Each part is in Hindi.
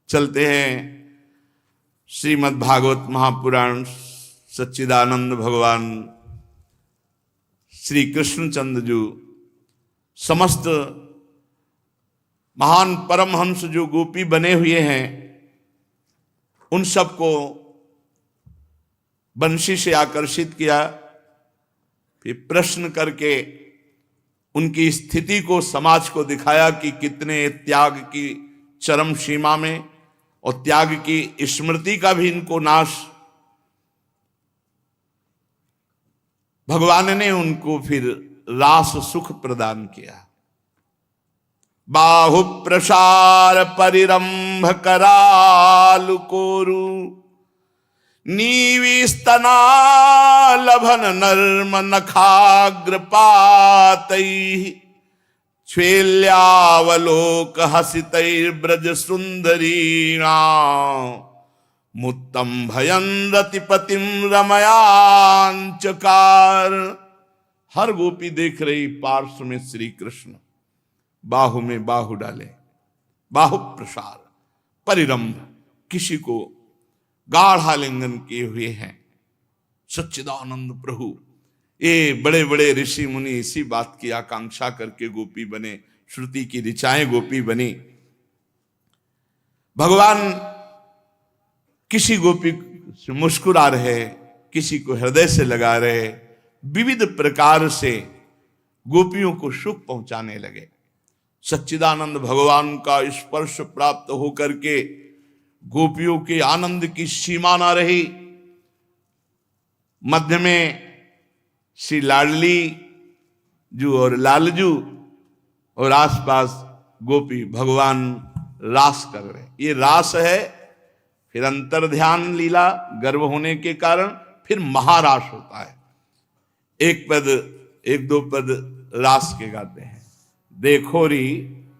चलते हैं श्रीमद् भागवत महापुराण। सच्चिदानंद भगवान श्री कृष्णचंद्र जो समस्त महान परमहंस जो गोपी बने हुए हैं, उन सबको बंशी से आकर्षित किया, फिर प्रश्न करके उनकी स्थिति को समाज को दिखाया कि कितने त्याग की चरम सीमा में और त्याग की स्मृति का भी इनको नाश। भगवान ने उनको फिर रास सुख प्रदान किया। बाहु प्रसार परिरंभ करालु कोरु नीविस्तना लभन नर्म नखाग्र पातैः श्वेल्यावलोक हसितैर्ब्रज सुंदरीणां मुत्तम भयं रतिपतिं रमयांचकार। हर गोपी देख रही पार्श्व में श्री कृष्ण बाहु में बाहु डाले, बाहु प्रसार परिरंभ, किसी को गाढ़ालिंगन किए हुए हैं। सच्चिदानंद प्रभु, ये बड़े बड़े ऋषि मुनि इसी बात की आकांक्षा करके गोपी बने, श्रुति की ऋचाएं गोपी बनी। भगवान किसी गोपी से मुस्कुरा रहे, किसी को हृदय से लगा रहे, विविध प्रकार से गोपियों को सुख पहुंचाने लगे। सच्चिदानंद भगवान का स्पर्श प्राप्त होकर के गोपियों के आनंद की सीमा ना रही। मध्य में श्री लाडली जू और लालजू और आसपास गोपी भगवान रास कर रहे। ये रास है, फिर अंतर ध्यान लीला गर्भ होने के कारण फिर महारास होता है। एक पद एक दो पद रास के गाते हैं। देखो री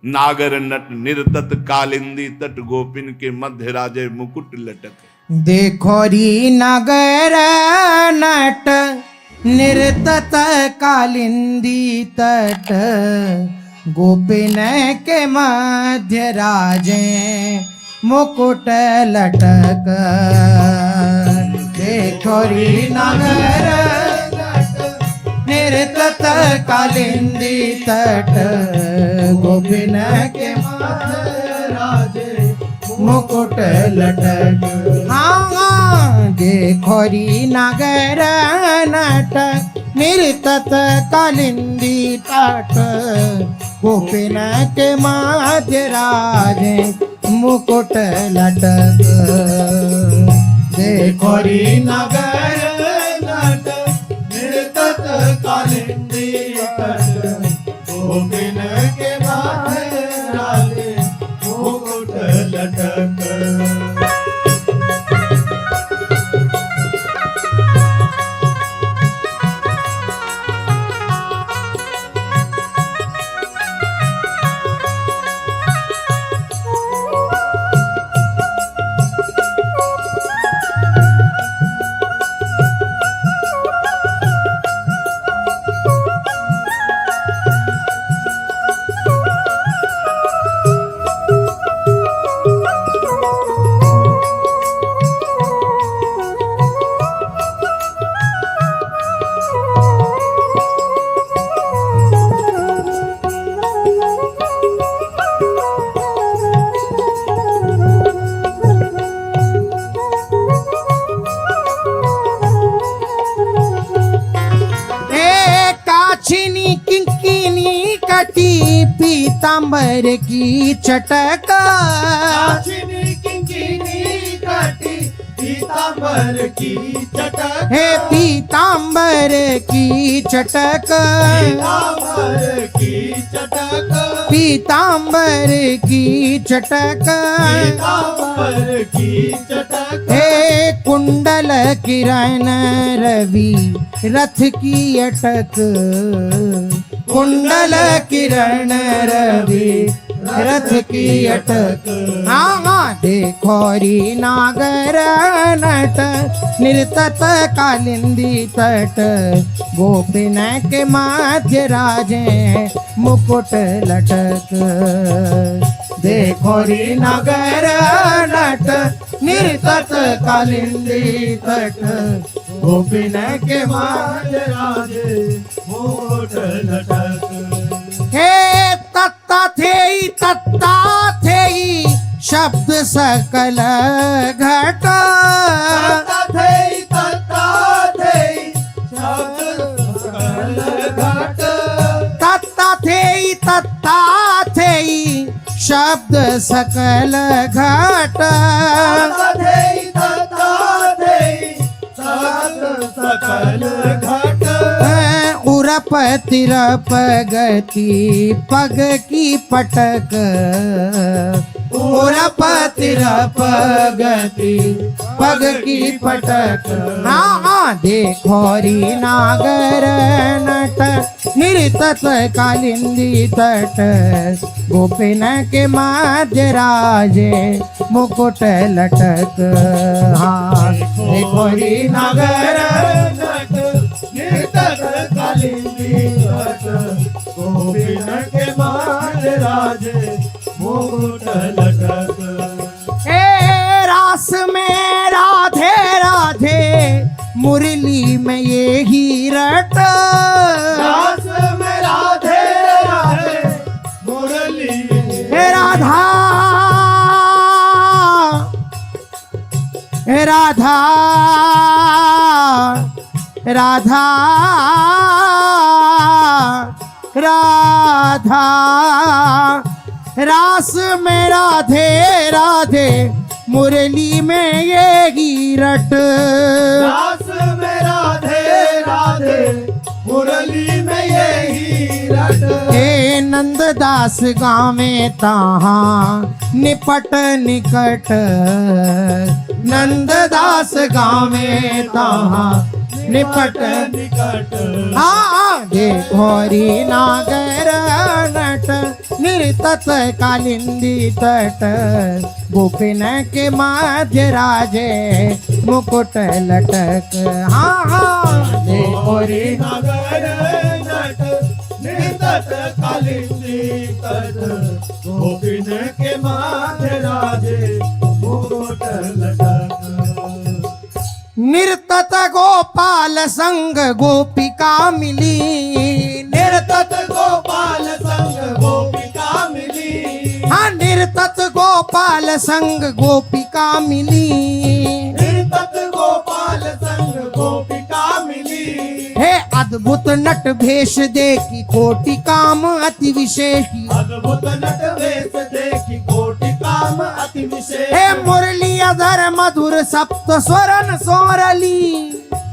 नागर नट निर्तत कालिंदी तट गोपिन के मध्य राजे मुकुट लटक। देखो री नागर नट निर्तत कालिंदी तट गोपिन के मध्य राजे मुकुट लटक। देखो री नगर निर्तत कालिंदी तट गोपिन के मध्य राजे मुकुट लटक। हाँ, देखो री नगर नट निर्तत कालिंदी तट गोपिन के मध्य राजे मुकुट लटक। देखो री नगर नट निर्तत कालिंदी तट गोपिन के मध्य राजे मुकुट लटक। पीतांबर की चटक। पीतांबर की चटक। हे पीतांबर की चटक। पीतांबर की चटक। पीतांबर की चटक। पीतांबर की चटक। हे कुंडल किरण रवि रथ की अटक। कुंडल किरण रवि रथ की अटक। हाँ, देखो री नागर नट निर्तत कालिंदी तट गोपिन के मध्य राजे मुकुट लटक। देखो री नागर निर्तत कालिंदी तट गोपिन के माज राजे मुकुट लटक हे तत्ता थेई शब्द सकल घट तथै शब्द सकल घट तत्ता थेई शब्द सकल घट तथै शब्द सकल घट उरप तिरप गति पग की पटक उरप तिरप गति पग की पटक हाँ देखोरी नागर नट निर्तत कालिंदी तट गोपिन के माध्य राजे मुकुट लटक हाँ देखोरी नागर नट निर्तत कालिंदी तट गोपिन के माज राजे मुकुट लटक ए रास में राधे राधे मुरली में ये ही रट रास में राधे राधे मुरली हे राधा हे राधा राधा राधा रास में राधे राधे मुरली में ये ही रट रास में राधे राधे मुरली में यही रट हे नंददास गावे ताहा निपट निकट नंददास गावे ताहा निपट निकट हाँ देखोरी नागर नट निर्तत कालिंदी तट गोपिन के माध्य राजे मुकुट लटक हाँ देखोरी नगर नट निर्तत कालिंदी तट गोपिन के माध्य राजे मुकुट लटक निर्तत गोपाल संग गोपिका मिली निर्तत गोपाल संग गोपिका मिली हाँ निर्तत गोपाल संग गोपिका मिली निर्तत गोपाल संग गोपिका मिली हे अद्भुत नट भेष देखी कोटि काम अति विशेषी अद्भुत नट वेश देखी कोटि काम अति विशेष हे मुरली अधर मधुर सप्त स्वरन सोरली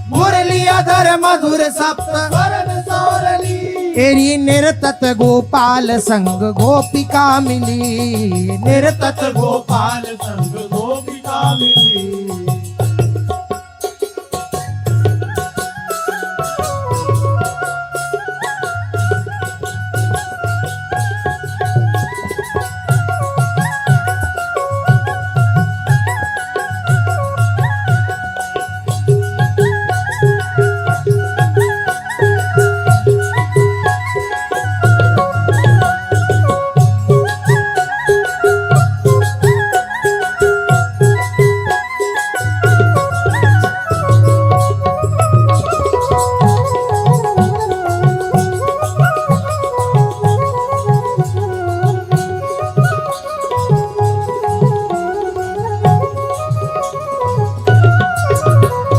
मुरली अधर मधुर सप्त स्वरन सोरली तेरी निर्तत गोपाल संग गोपिका मिली निर्तत गोपाल संग गोपिका मिली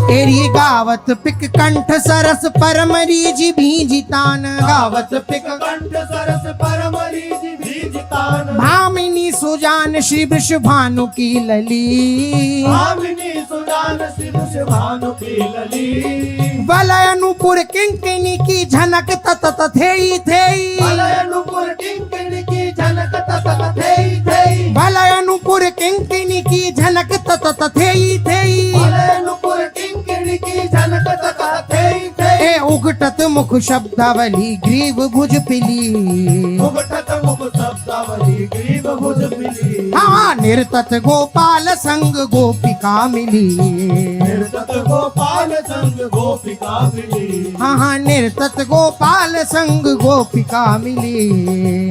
तेरी गावत पिक कंठ सरस परमरीज भीजितान गावत पिक कंठ सरस परमरीज भीजितान भामिनी सुजान श्री वृषभानु की लली भामिनी सुजान शिव भानु की लली वलयनुपुर किंकिनी की झनक तत थेई थेई मलयनुपुर किंकिणी की झनक तत थेई थेई वलयनुपुर किंकिनी की झनक तत थेई थेई मलयनुपुर किंकिणी की झनक तत थेई थेई ए उगटत मुख शब्दावली ग्रीव भुज पिली उगठत मुख शब्दावली ग्रीव भुज मिली हाँ निर्तत गोपाल संग गोपिका मिली निर्तत गोपाल संग गोपिका मिली हाँ निर्तत गोपाल संग गोपिका मिली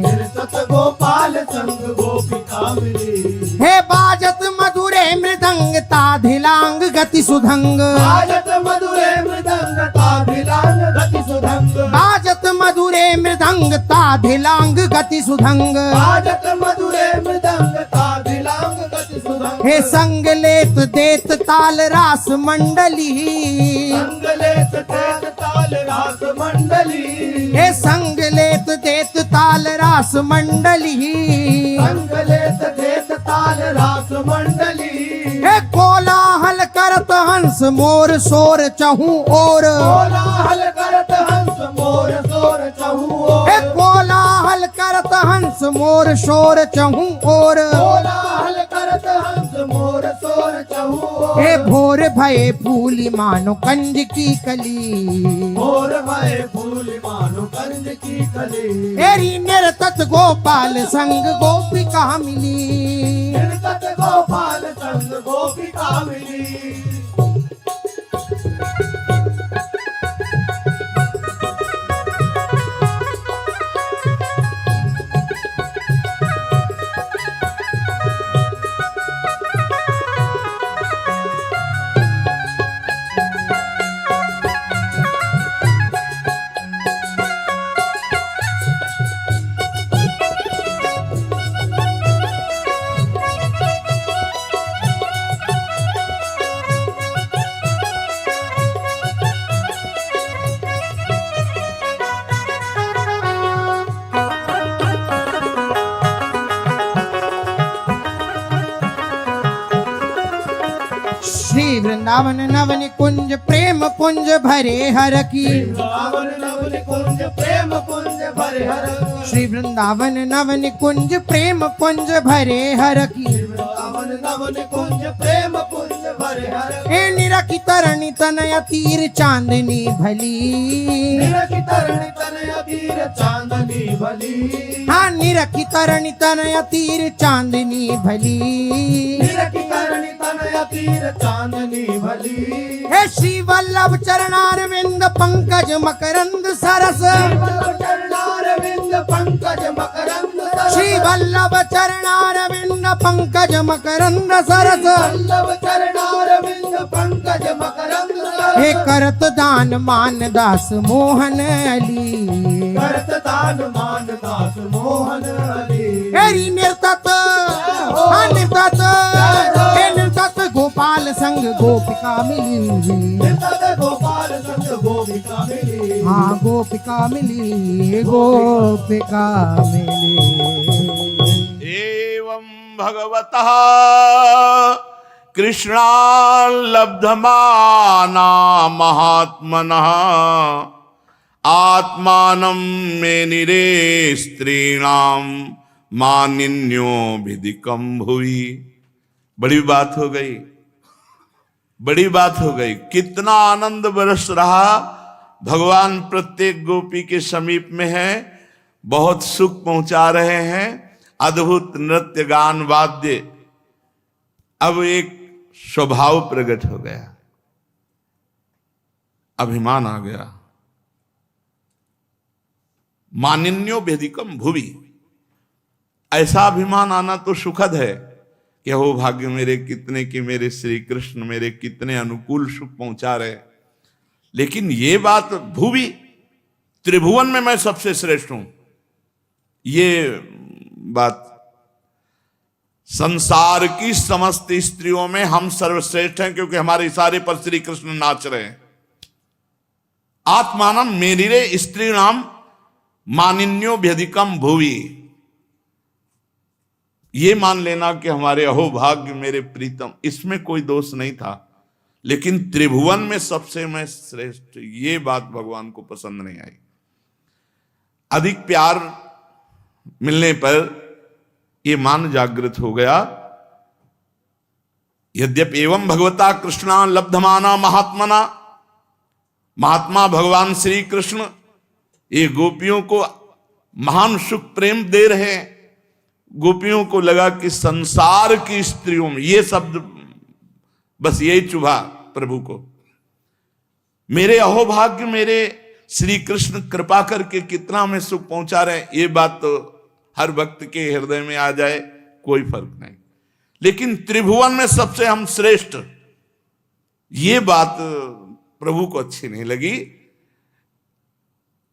निर्तत गोपाल संग गोपिका मिली हे बाजत मधुरे ताधिलांग गति सुधंग बाजत मधुरे मृदंग ताभिलांग गति सुधंग बाजत मधुरे मृदंग ताधिलांग गति सुधंग बाजत मधुरे मृदंग ताभिलांग गति सुधंग हे संग लेत देत ताल रास मंडली संगलेत तेज ताल रास मंडली हे संग लेत देत ताल रास मंडली संगलेत तेज ताल रास मंडली हे कोलाहल करत हंस मोर शोर चहु और कोलाहल करत हंस मोर शोर चहु हे कोलाहल करत हंस मोर शोर चहु और कोलाहल करत हंस मोर शोर चहु हे भोर भये फूली मानो कंज की कली मोर भय फूल मानो कंज की कली तेरी निरतत गोपाल संग गोपिका मिली निर्गत गोपाल संग गोपिका मिली श्री वृंदावन नवन कुंज प्रेम पुंज भरे हर की वृंदावन नवन कुंज प्रेम कुंज भरे हर श्री वृंदावन नवन कुंज प्रेम पुंज भरे हर की वृंदावन नवन कुंज प्रेम कुंज भरे हर हे निरखी तरणी तनय तीर चांदनी भली निरखी तरणी तनय तीर चांदनी भली हाँ निरखी तरणी तनय तीर चांदनी भली निरखी तरणी तनय तीर चांदनी भली हे श्री वल्लभ चरणारविंद पंकज मकरंद सरस चरणारविंद पंकज मकरंद सरस श्री वल्लभ चरणारविंद पंकज मकरंद सरस वल्लभ चरणारविंद पंकज मकरंद सरस हे करत दान मान दास मोहन अली करत दान मान दास मोहन अली हेरी निर्तत हाँ निर्तत हे निर्तत गोपाल संग गोपिका मिली निर्तत गोपाल संग गोपिका मिली हाँ गोपिका मिली गोपिका मिली एवं भगवतः कृष्णाल्लब्धमाना महात्मनः आत्मानं मेनिरे स्त्रीणां मानिन्योभिधिकं भुवि। बड़ी बात हो गई, बड़ी बात हो गई। कितना आनंद बरस रहा। भगवान प्रत्येक गोपी के समीप में है, बहुत सुख पहुंचा रहे हैं। अद्भुत नृत्य गान वाद्य। अब एक स्वभाव प्रकट हो गया, अभिमान आ गया। मानिन्यो भेदिकम भुवि, ऐसा अभिमान आना तो सुखद है कि हो भाग्य मेरे कितने कि मेरे श्री कृष्ण मेरे कितने अनुकूल सुख पहुंचा रहे। लेकिन ये बात भुवि, त्रिभुवन में मैं सबसे श्रेष्ठ हूं, ये बात संसार की समस्त स्त्रियों में हम सर्वश्रेष्ठ हैं, क्योंकि हमारे इशारे पर श्री कृष्ण नाच रहे हैं। आत्मानम मेनिरे स्त्रीणाम मानिन्यो व्यधिकम भुवि, ये मान लेना कि हमारे अहोभाग्य मेरे प्रीतम, इसमें कोई दोष नहीं था। लेकिन त्रिभुवन में सबसे मैं श्रेष्ठ, ये बात भगवान को पसंद नहीं आई। अधिक प्यार मिलने पर ये मान जागृत हो गया। यद्यपि एवं भगवता कृष्णा लब्धमाना महात्मना, महात्मा भगवान श्री कृष्ण ये गोपियों को महान सुख प्रेम दे रहे हैं। गोपियों को लगा कि संसार की स्त्रियों में, ये शब्द बस यही चुभा प्रभु को, मेरे अहोभाग्य मेरे श्री कृष्ण कृपा करके कितना हमें सुख पहुंचा रहे हैं। ये बात तो हर भक्त के हृदय में आ जाए कोई फर्क नहीं। लेकिन त्रिभुवन में सबसे हम श्रेष्ठ, ये बात प्रभु को अच्छी नहीं लगी।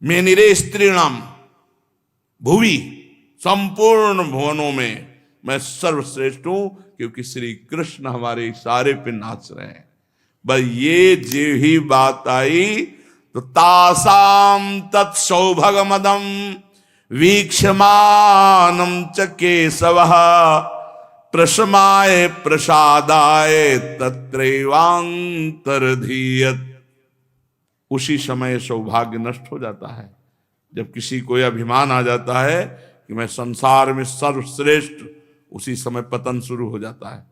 मेनिरे स्त्रीणाम भुवि, संपूर्ण भुवनों में मैं सर्वश्रेष्ठ हूं, क्योंकि श्री कृष्ण हमारे इशारे पे नाच रहे हैं। बस ये जो ही बात आई तो तासाम तत्सौभगमदम वीक्षमानम च केशवः प्रशमाय प्रसादाय तत्रैवांतर्धीयत। उसी समय सौभाग्य नष्ट हो जाता है, जब किसी को यह अभिमान आ जाता है कि मैं संसार में सर्वश्रेष्ठ, उसी समय पतन शुरू हो जाता है।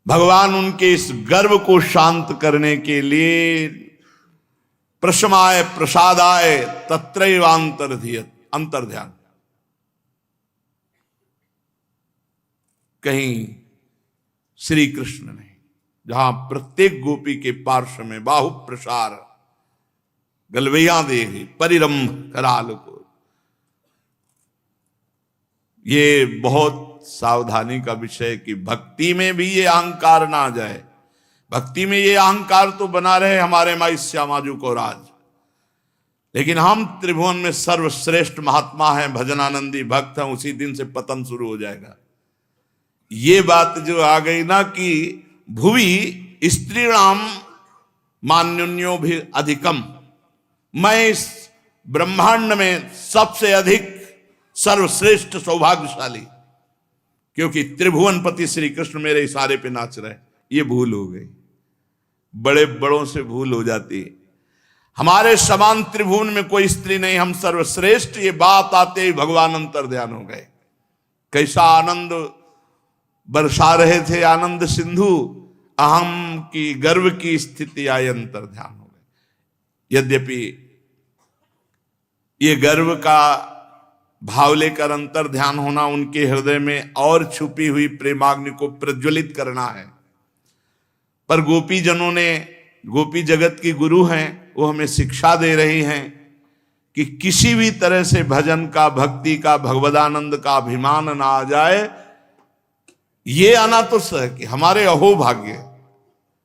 भगवान उनके इस गर्व को शांत करने के लिए प्रशमाय प्रसादाय तत्रैवांतर्धीयत, अंतर्ध्यान। कहीं श्री कृष्ण ने जहां प्रत्येक गोपी के पार्श्व में बाहु प्रसार गलवैया दे परिरंभ कराल को, ये बहुत सावधानी का विषय कि भक्ति में भी ये अहंकार ना आ जाए। भक्ति में ये अहंकार तो बना रहे हमारे माई श्यामाजू को राज, लेकिन हम त्रिभुवन में सर्वश्रेष्ठ महात्मा हैं, भजनानंदी भक्त हैं, उसी दिन से पतन शुरू हो जाएगा। ये बात जो आ गई ना कि भुवि स्त्रीणाम मान्योन्यो भी अधिकम, मैं इस ब्रह्मांड में सबसे अधिक सर्वश्रेष्ठ सौभाग्यशाली, क्योंकि त्रिभुवनपति श्री कृष्ण मेरे इशारे पे नाच रहे। ये भूल हो गई, बड़े बड़ों से भूल हो जाती है। हमारे समान त्रिभुवन में कोई स्त्री नहीं, हम सर्वश्रेष्ठ, ये बात आते ही भगवान अंतर्ध्यान हो गए। कैसा आनंद बरसा रहे थे, आनंद सिंधु, अहम की गर्व की स्थिति आई, अंतर्ध्यान हो गए। यद्यपि ये गर्व का भाव लेकर अंतर्ध्यान होना उनके हृदय में और छुपी हुई प्रेमाग्नि को प्रज्वलित करना है, पर गोपी जनों ने, गोपी जगत की गुरु हैं, वो हमें शिक्षा दे रही हैं कि किसी भी तरह से भजन का, भक्ति का, भगवदानंद का अभिमान ना आ जाए। ये आना तो सह कि हमारे अहोभाग्य,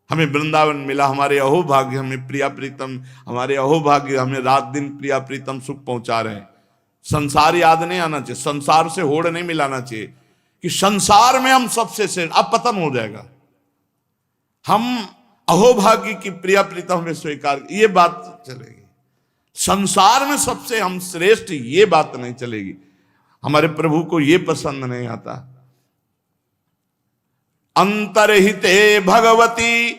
हमें वृंदावन मिला, हमारे अहोभाग्य, हमें प्रिया प्रीतम, हमारे अहोभाग्य हमें रात दिन प्रिया प्रीतम सुख पहुंचा रहे हैं। संसार याद नहीं आना चाहिए, संसार से होड़ नहीं मिलाना चाहिए कि संसार में हम सबसे श्रेष्ठ, अब पतन हो जाएगा। हम अहोभाग्य की प्रिया प्रीतम हमें स्वीकार, ये बात चलेगी। संसार में सबसे हम श्रेष्ठ, ये बात नहीं चलेगी। हमारे प्रभु को ये पसंद नहीं आता। अंतरहिते भगवती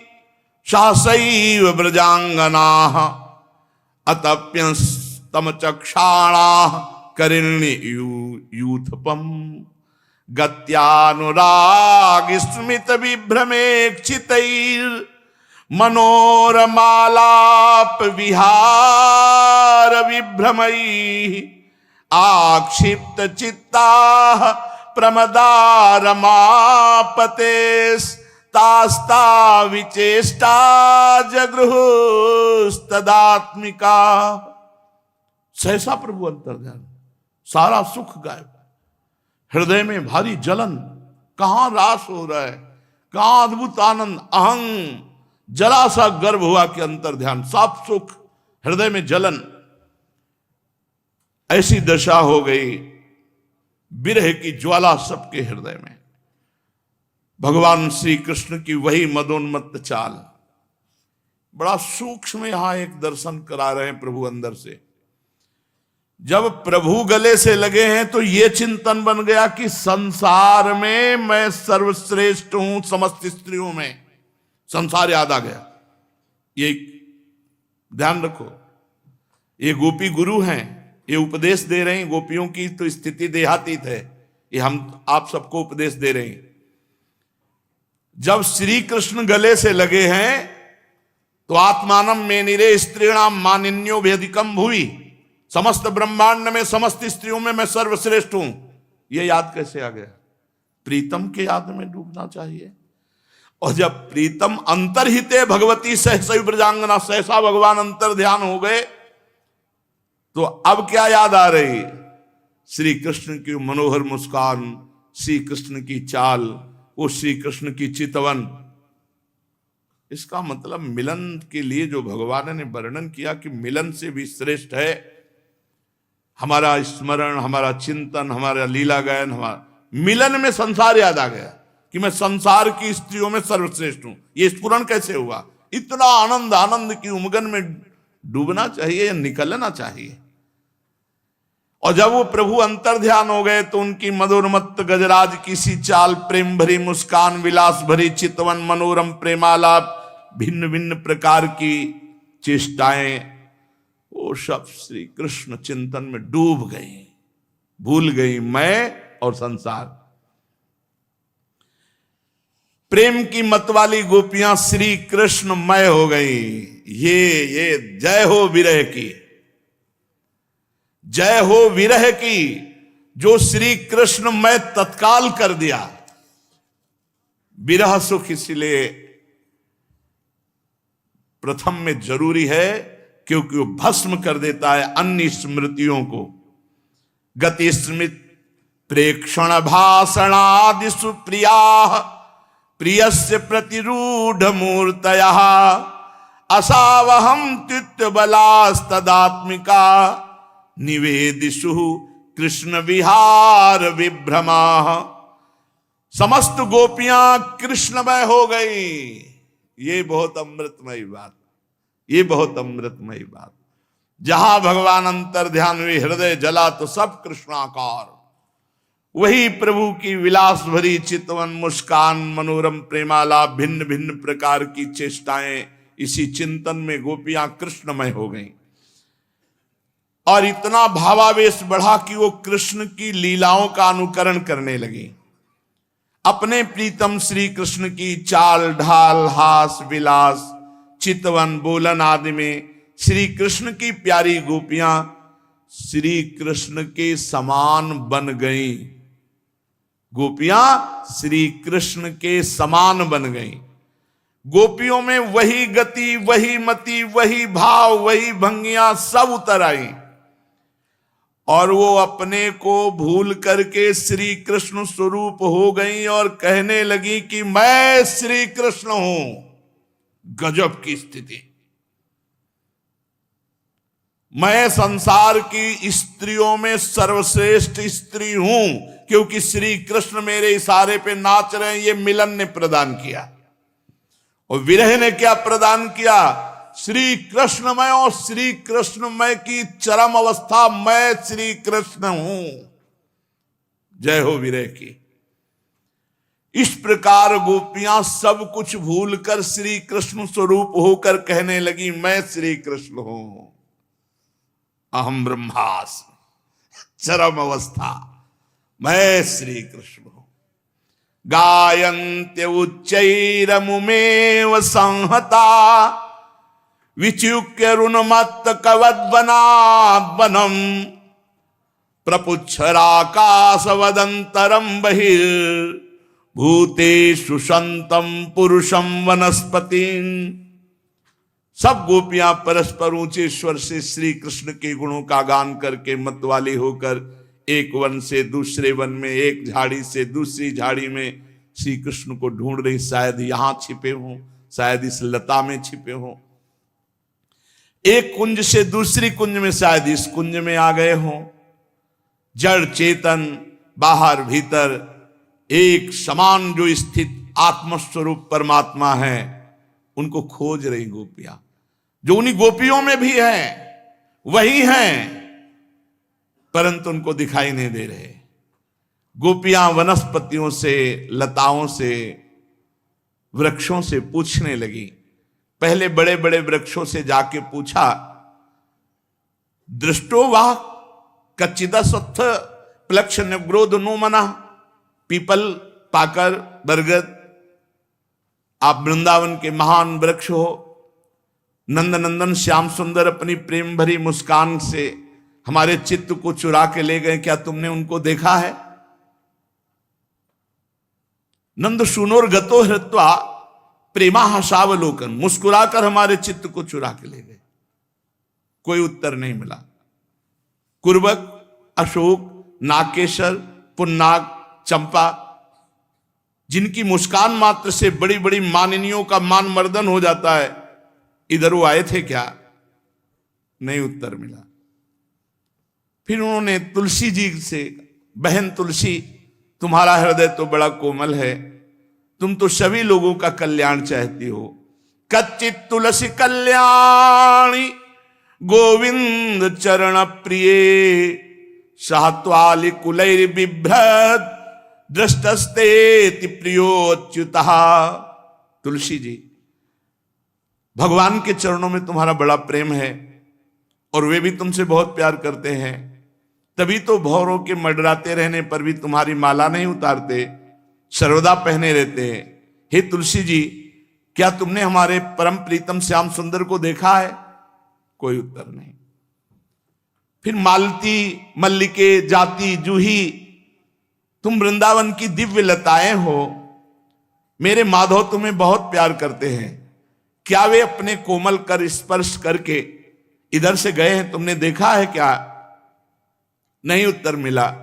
शासैव ब्रजांगना अतप्यस्तम चक्षाणा करिणी यूथपम गत्यानुराग स्मित विभ्रमेक्षितैर मनोरमालाप विहार विभ्रमैः आक्षिप्त चित्ता प्रमदारमापतेस्तास्ता विचेष्टा जगृहुस्तदात्मिका। सहसा प्रभु अंतर्ध्यान, सारा सुख गायब, हृदय में भारी जलन, कहां रास हो रहा है, कहां अद्भुत आनंद, अहं जरा सा गर्भ हुआ कि अंतर्ध्यान, साफ सुख, हृदय में जलन। ऐसी दशा हो गई, विरह की ज्वाला सबके हृदय में। भगवान श्री कृष्ण की वही मदोन्मत्त चाल, बड़ा सूक्ष्म यहां एक दर्शन करा रहे हैं प्रभु अंदर से। जब प्रभु गले से लगे हैं तो यह चिंतन बन गया कि संसार में मैं सर्वश्रेष्ठ हूं, समस्त स्त्रियों में। संसार याद आ गया। ये ध्यान रखो, ये गोपी गुरु हैं, ये उपदेश दे रहे हैं। गोपियों की तो स्थिति देहातीत है, ये हम आप सबको उपदेश दे रहे हैं। जब श्री कृष्ण गले से लगे हैं तो आत्मानम में निरे स्त्रीणाम मानिन्यो भेदिकम भुवि, समस्त ब्रह्मांड में, समस्त स्त्रियों में मैं सर्वश्रेष्ठ हूं। यह याद कैसे आ गया? प्रीतम के याद में डूबना चाहिए। और जब प्रीतम अंतर्हिते भगवती सहसा ब्रजांगना, सहसा भगवान अंतर ध्यान हो गए, तो अब क्या याद आ रही? श्री कृष्ण की मनोहर मुस्कान, श्री कृष्ण की चाल, वो श्री कृष्ण की चितवन। इसका मतलब मिलन के लिए जो भगवान ने वर्णन किया कि मिलन से भी श्रेष्ठ है हमारा स्मरण, हमारा चिंतन, हमारा लीला गायन, हमारा मिलन में संसार याद आ गया कि मैं संसार की स्त्रियों में सर्वश्रेष्ठ हूं। ये स्फुरण कैसे हुआ? इतना आनंद, आनंद की उमगन में डूबना चाहिए या निकलना चाहिए। और जब वो प्रभु अंतर ध्यान हो गए तो उनकी मधुरमत्त गजराज की सी चाल, प्रेम भरी मुस्कान, विलास भरी चितवन, मनोरम प्रेमालाप, भिन्न भिन्न प्रकार की चेष्टाएं, वो सब श्री कृष्ण चिंतन में डूब गई, भूल गई मैं और संसार। प्रेम की मत वाली गोपियां श्री कृष्णमय हो गई। ये जय हो विरह की, जय हो विरह की, जो श्री कृष्णमय तत्काल कर दिया। विरह सुख इसलिए प्रथम में जरूरी है क्योंकि वो भस्म कर देता है अन्य स्मृतियों को। गति स्मृत प्रेक्षण भाषणादि सुप्रिया प्रियस्य प्रतिरूढ़ मूर्तया असावहम तित्तबलास्तदात्मिका निवेदिषु कृष्ण विहार विभ्रमा। समस्त गोपियां कृष्णमय हो गई। ये बहुत अमृतमयी बात, ये बहुत अमृतमयी बात। जहां भगवान अंतर ध्यान में हृदय जला तो सब कृष्णाकार। वही प्रभु की विलास भरी चितवन, मुस्कान, मनोरम प्रेमालाप, भिन्न भिन्न प्रकार की चेष्टाएं, इसी चिंतन में गोपियां कृष्णमय हो गईं। और इतना भावावेश बढ़ा कि वो कृष्ण की लीलाओं का अनुकरण करने लगी। अपने प्रीतम श्री कृष्ण की चाल ढाल, हास विलास, चितवन, बोलन आदि में श्री कृष्ण की प्यारी गोपियां श्री कृष्ण के समान बन गईं। गोपियां श्री कृष्ण के समान बन गईं। गोपियों में वही गति, वही मति, वही भाव, वही भंगियां सब उतर आई और वो अपने को भूल करके श्री कृष्ण स्वरूप हो गई और कहने लगी कि मैं श्री कृष्ण हूं। गजब की स्थिति। मैं संसार की स्त्रियों में सर्वश्रेष्ठ स्त्री हूं क्योंकि श्री कृष्ण मेरे इशारे पे नाच रहे हैं। ये मिलन ने प्रदान किया। और विरह ने क्या प्रदान किया? श्री कृष्णमय और श्री कृष्णमय की चरम अवस्था, मैं श्री कृष्ण हूं। जय हो विरह की। इस प्रकार गोपियां सब कुछ भूलकर श्री कृष्ण स्वरूप होकर कहने लगी मैं श्री कृष्ण हूं। अहम ब्रह्मास्मि। चरम अवस्था, मैं श्री कृष्ण हूं। गायन्त्य उच्चैरमुमेव संहता विच्युक्य रुणमत्त कवद्वनाद्वनम् प्रपुच्छराकाशवदन्तरं बहिर्भूतेषु सन्तं पुरुषं वनस्पतिं। सब गोपियां परस्पर ऊंचे स्वर से श्री कृष्ण के गुणों का गान करके मतवाली होकर एक वन से दूसरे वन में, एक झाड़ी से दूसरी झाड़ी में श्री कृष्ण को ढूंढ रही। शायद यहां छिपे हों, शायद इस लता में छिपे हों, एक कुंज से दूसरी कुंज में, शायद इस कुंज में आ गए हों। जड़ चेतन बाहर भीतर एक समान जो स्थित आत्मस्वरूप परमात्मा है, उनको खोज रही गोपियां। जो उन्हीं गोपियों में भी हैं वही हैं, परंतु उनको दिखाई नहीं दे रहे। गोपियां वनस्पतियों से, लताओं से, वृक्षों से पूछने लगी। पहले बड़े बड़े वृक्षों से जाके पूछा, दृष्टो वाह कच्चिदस्थ प्लक्ष निग्रोध नो मना। पीपल, पाकर, बरगद, आप वृंदावन के महान वृक्ष हो। नंदनंदन श्याम सुंदर अपनी प्रेम भरी मुस्कान से हमारे चित्त को चुरा के ले गए, क्या तुमने उनको देखा है? नंद सुनोर गतो हृत्वा प्रेमा हसावलोकन, मुस्कुराकर हमारे चित्त को चुरा के ले गए। कोई उत्तर नहीं मिला। कुर्बक, अशोक, नाकेशर, पुन्नाग, चंपा, जिनकी मुस्कान मात्र से बड़ी बड़ी माननियों का मान मर्दन हो जाता है, इधर वो आए थे क्या? नहीं उत्तर मिला। फिर उन्होंने तुलसी जी से, बहन तुलसी, तुम्हारा हृदय तो बड़ा कोमल है, तुम तो सभी लोगों का कल्याण चाहती हो। कच्चित तुलसी कल्याणी गोविंद चरण प्रिय, सहत्वालि कुलैर बिभ्रत दृष्टस्ते प्रियोच्युतः। तुलसी जी, भगवान के चरणों में तुम्हारा बड़ा प्रेम है और वे भी तुमसे बहुत प्यार करते हैं, तभी तो भौरों के मडराते रहने पर भी तुम्हारी माला नहीं उतारते, सर्वदा पहने रहते हैं। हे तुलसी जी, क्या तुमने हमारे परम प्रीतम श्याम सुंदर को देखा है? कोई उत्तर नहीं। फिर मालती, मल्लिके, जाति, जूही, तुम वृंदावन की दिव्य लताएं हो, मेरे माधव तुम्हें बहुत प्यार करते हैं, क्या वे अपने कोमल कर स्पर्श करके इधर से गए हैं? तुमने देखा है क्या? नहीं उत्तर मिला।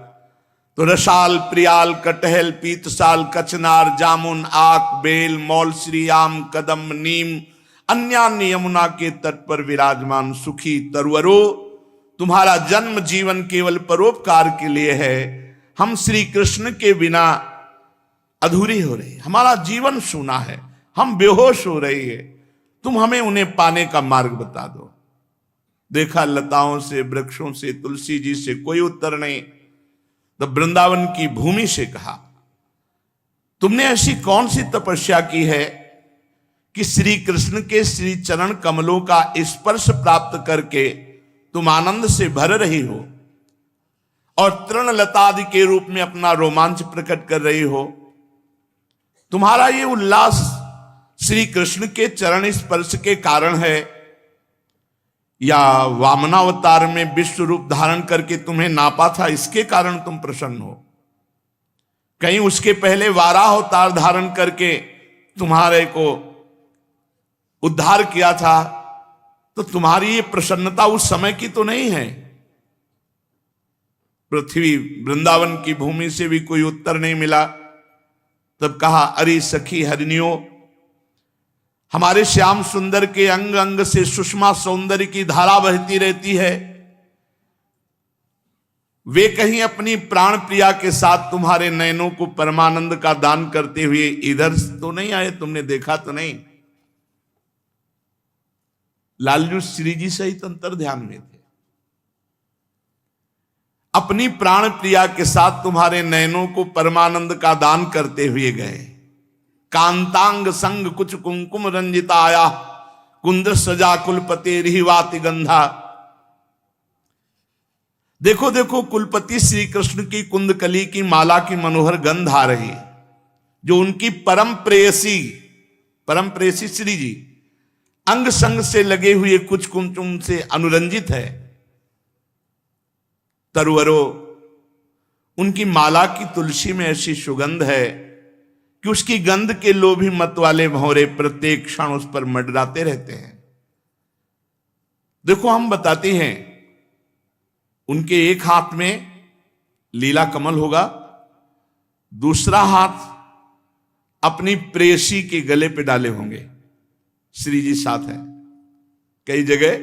तो रसाल, प्रियाल, कटहल, पीतसाल, कचनार, जामुन, आक, बेल, मौल, श्री, आम, कदम, नीम, अन्यान्य यमुना के तट पर विराजमान सुखी तरुवरो, तुम्हारा जन्म जीवन केवल परोपकार के लिए है। हम श्री कृष्ण के बिना अधूरी हो रही, हमारा जीवन सूना है, हम बेहोश हो रही है, तुम हमें उन्हें पाने का मार्ग बता दो। देखा लताओं से, वृक्षों से, तुलसी जी से कोई उत्तर नहीं। तो वृंदावन की भूमि से कहा, तुमने ऐसी कौन सी तपस्या की है कि श्री कृष्ण के श्री चरण कमलों का स्पर्श प्राप्त करके तुम आनंद से भर रही हो और तृण लतादि के रूप में अपना रोमांच प्रकट कर रही हो? तुम्हारा ये उल्लास श्री कृष्ण के चरण स्पर्श के कारण है या वामनावतार में विश्व रूप धारण करके तुम्हें नापा था इसके कारण तुम प्रसन्न हो? कहीं उसके पहले वाराह अवतार धारण करके तुम्हारे को उद्धार किया था, तो तुम्हारी ये प्रसन्नता उस समय की तो नहीं है। पृथ्वी, वृंदावन की भूमि से भी कोई उत्तर नहीं मिला। तब कहा, अरे सखी हरिणियों, हमारे श्याम सुंदर के अंग अंग से सुषमा सौंदर्य की धारा बहती रहती है, वे कहीं अपनी प्राण प्रिया के साथ तुम्हारे नयनों को परमानंद का दान करते हुए इधर तो नहीं आए? तुमने देखा तो नहीं? लालजू श्री जी सहित अंतर ध्यान में थे, अपनी प्राण प्रिया के साथ तुम्हारे नयनों को परमानंद का दान करते हुए गए। कांतांग संग कुछ कुंकुम रंजिता आया, कुंद सजा कुलपति रिहिवाति गंधा। देखो देखो, कुलपति श्री कृष्ण की कुंदकली की माला की मनोहर गंध आ रही, जो उनकी परम प्रेयसी श्री जी अंग संग से लगे हुए कुछ कुमकुम से अनुरंजित है। तरुवरो, उनकी माला की तुलसी में ऐसी सुगंध है कि उसकी गंध के लोभी मत वाले भंवरे प्रत्येक क्षण उस पर मंडराते रहते हैं। देखो, हम बताते हैं, उनके एक हाथ में लीला कमल होगा, दूसरा हाथ अपनी प्रेयसी के गले पे डाले होंगे। श्री जी साथ है, कई जगह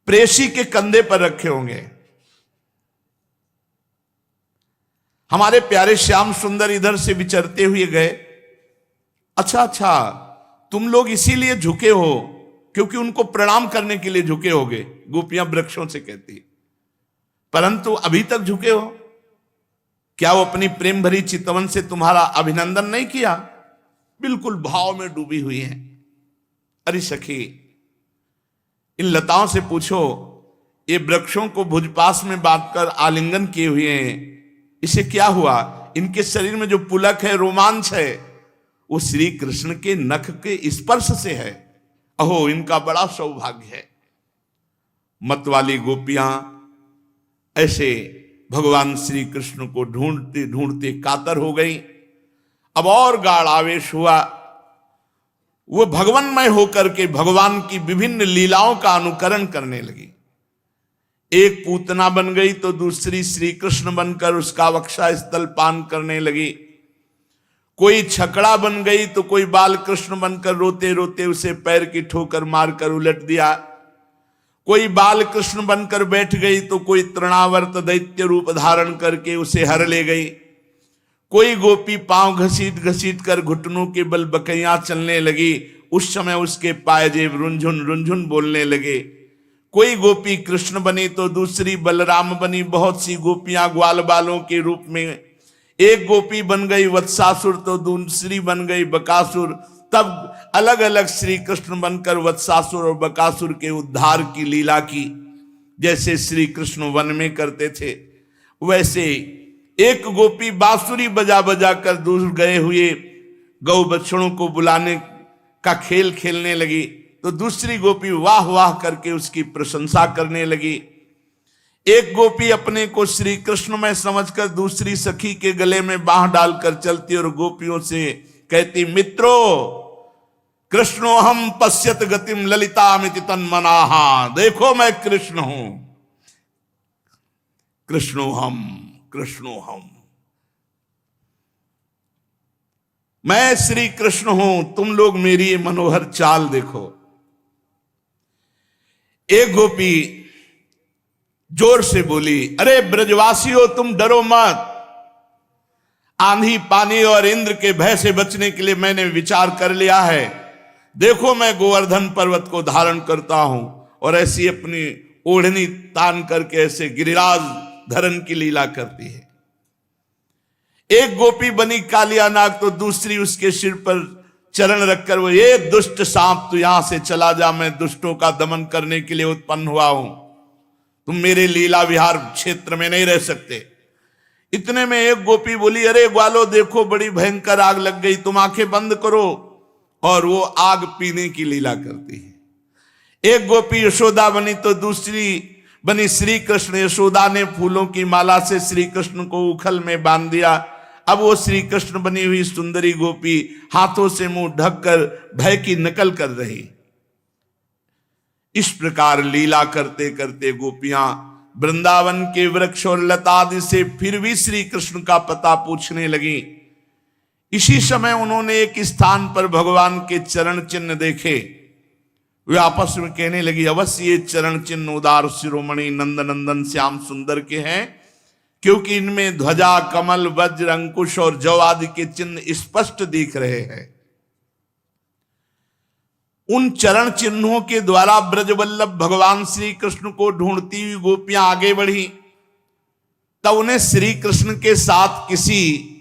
प्रेयसी के कंधे पर रखे होंगे। हमारे प्यारे श्याम सुंदर इधर से विचरते हुए गए। अच्छा, तुम लोग इसीलिए झुके हो क्योंकि उनको प्रणाम करने के लिए झुके होगे, गोपियां वृक्षों से कहती। परंतु अभी तक झुके हो क्या? वो अपनी प्रेम भरी चितवन से तुम्हारा अभिनंदन नहीं किया? बिल्कुल भाव में डूबी हुई हैं। अरे सखी, इन लताओं से पूछो, ये वृक्षों को भुजपास में बांधकर आलिंगन किए हुए हैं, इसे क्या हुआ? इनके शरीर में जो पुलक है, रोमांच है, वो श्री कृष्ण के नख के स्पर्श से है। अहो, इनका बड़ा सौभाग्य है। मतवाली गोपियां ऐसे भगवान श्री कृष्ण को ढूंढते ढूंढते कातर हो गई। अब और गाढ़ आवेश हुआ, वो भगवन्मय होकर के भगवान की विभिन्न लीलाओं का अनुकरण करने लगी। एक पूतना बन गई तो दूसरी श्री कृष्ण बनकर उसका वक्षा स्थल पान करने लगी। कोई छकड़ा बन गई तो कोई बाल कृष्ण बनकर रोते रोते उसे पैर की ठोकर मारकर उलट दिया। कोई बाल कृष्ण बनकर बैठ गई तो कोई तृणावर्त दैत्य रूप धारण करके उसे हर ले गई। कोई गोपी पांव घसीट घसीट कर घुटनों के बल बकैया चलने लगी। उस समय उसके पायजेब रुंझुन रुंझुन बोलने लगे। कोई गोपी कृष्ण बनी तो दूसरी बलराम बनी। बहुत सी गोपियां ग्वाल बालों के रूप में, एक गोपी बन गई वत्सासुर तो दूसरी बन गई बकासुर। तब अलग अलग श्री कृष्ण बनकर वत्सासुर और बकासुर के उद्धार की लीला की। जैसे श्री कृष्ण वन में करते थे वैसे एक गोपी बांसुरी बजा बजा कर दूर गए हुए गौ बछड़ों को बुलाने का खेल खेलने लगी तो दूसरी गोपी वाह वाह करके उसकी प्रशंसा करने लगी। एक गोपी अपने को श्री कृष्ण में समझकर दूसरी सखी के गले में बांह डालकर चलती और गोपियों से कहती, मित्रों कृष्णो हम पश्यत गतिम ललितामिति तन्मनाहा। देखो मैं कृष्ण हूं, कृष्णो हम, मैं श्री कृष्ण हूं, तुम लोग मेरी मनोहर चाल देखो। एक गोपी जोर से बोली, अरे ब्रजवासियों तुम डरो मत। आंधी पानी और इंद्र के भय से बचने के लिए मैंने विचार कर लिया है। देखो मैं गोवर्धन पर्वत को धारण करता हूं और ऐसी अपनी ओढ़नी तान करके ऐसे गिरिराज धरण की लीला करती है। एक गोपी बनी कालिया नाग तो दूसरी उसके सिर पर चरण रखकर वो, ये दुष्ट सांप तू यहां से चला जा, मैं दुष्टों का दमन करने के लिए उत्पन्न हुआ हूं, तुम मेरे लीला विहार क्षेत्र में नहीं रह सकते। इतने में एक गोपी बोली, अरे ग्वालो देखो बड़ी भयंकर आग लग गई, तुम आंखें बंद करो। और वो आग पीने की लीला करती है। एक गोपी यशोदा बनी तो दूसरी बनी श्री कृष्ण। यशोदा ने फूलों की माला से श्री कृष्ण को उखल में बांध दिया। अब वो श्री कृष्ण बनी हुई सुंदरी गोपी हाथों से मुंह ढककर भय की नकल कर रही। इस प्रकार लीला करते करते गोपियां वृंदावन के वृक्ष और लता आदि से फिर भी श्री कृष्ण का पता पूछने लगी। इसी समय उन्होंने एक स्थान पर भगवान के चरण चिन्ह देखे। वे आपस में कहने लगी, अवश्य ये चरण चिन्ह उदार शिरोमणि नंद नंदन श्याम सुंदर के हैं, क्योंकि इनमें ध्वजा कमल वज्र अंकुश और जौ आदि के चिन्ह स्पष्ट दिख रहे हैं। उन चरण चिन्हों के द्वारा ब्रजवल्लभ भगवान श्री कृष्ण को ढूंढती हुई गोपियां आगे बढ़ी। तब उन्हें श्री कृष्ण के साथ किसी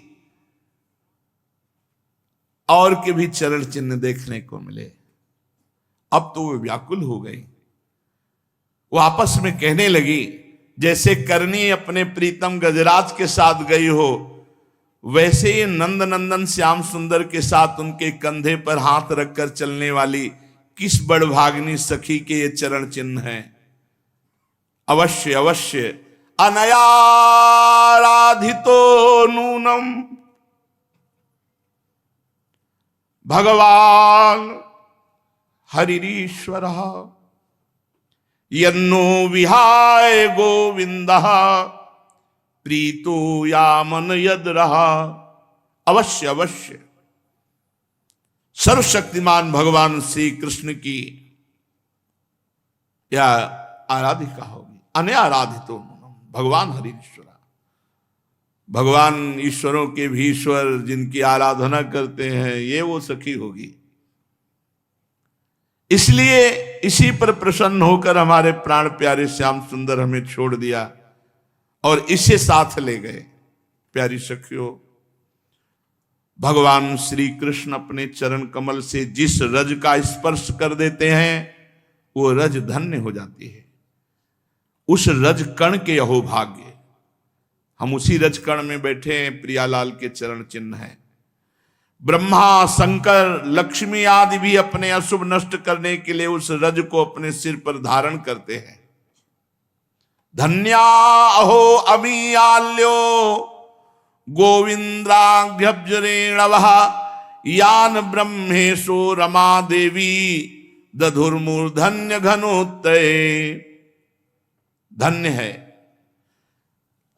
और के भी चरण चिन्ह देखने को मिले। अब तो वो व्याकुल हो गई। वो आपस में कहने लगी, जैसे करनी अपने प्रीतम गजराज के साथ गई हो, वैसे ही नंद नंदन श्याम सुंदर के साथ उनके कंधे पर हाथ रखकर चलने वाली किस बड़भागिनी सखी के ये चरण चिन्ह हैं। अवश्य अवश्य अनया राधितो नूनम भगवान हरिरीश्वर यन्नो विहाय गोविंद प्रीतो यामन यद रहा। अवश्य अवश्य सर्वशक्तिमान भगवान श्री कृष्ण की या आराधिका होगी। अनयाराधितो भगवान हरिश्वर, भगवान ईश्वरों के भी ईश्वर जिनकी आराधना करते हैं, ये वो सखी होगी। इसलिए इसी पर प्रसन्न होकर हमारे प्राण प्यारे श्याम सुंदर हमें छोड़ दिया और इसे साथ ले गए। प्यारी सखियों, भगवान श्री कृष्ण अपने चरण कमल से जिस रज का स्पर्श कर देते हैं वो रज धन्य हो जाती है। उस रज कण के अहोभाग्य, हम उसी रज कण में बैठे हैं। प्रियालाल के चरण चिन्ह हैं। ब्रह्मा शंकर लक्ष्मी आदि भी अपने अशुभ नष्ट करने के लिए उस रज को अपने सिर पर धारण करते हैं। धन्या अहो अमीयाल्यो गोविंद्राभ्यब्जरेणवः यान ब्रह्मेशो रमा देवी दधुर्मूर्धन्य घनोत्तये धन्य है।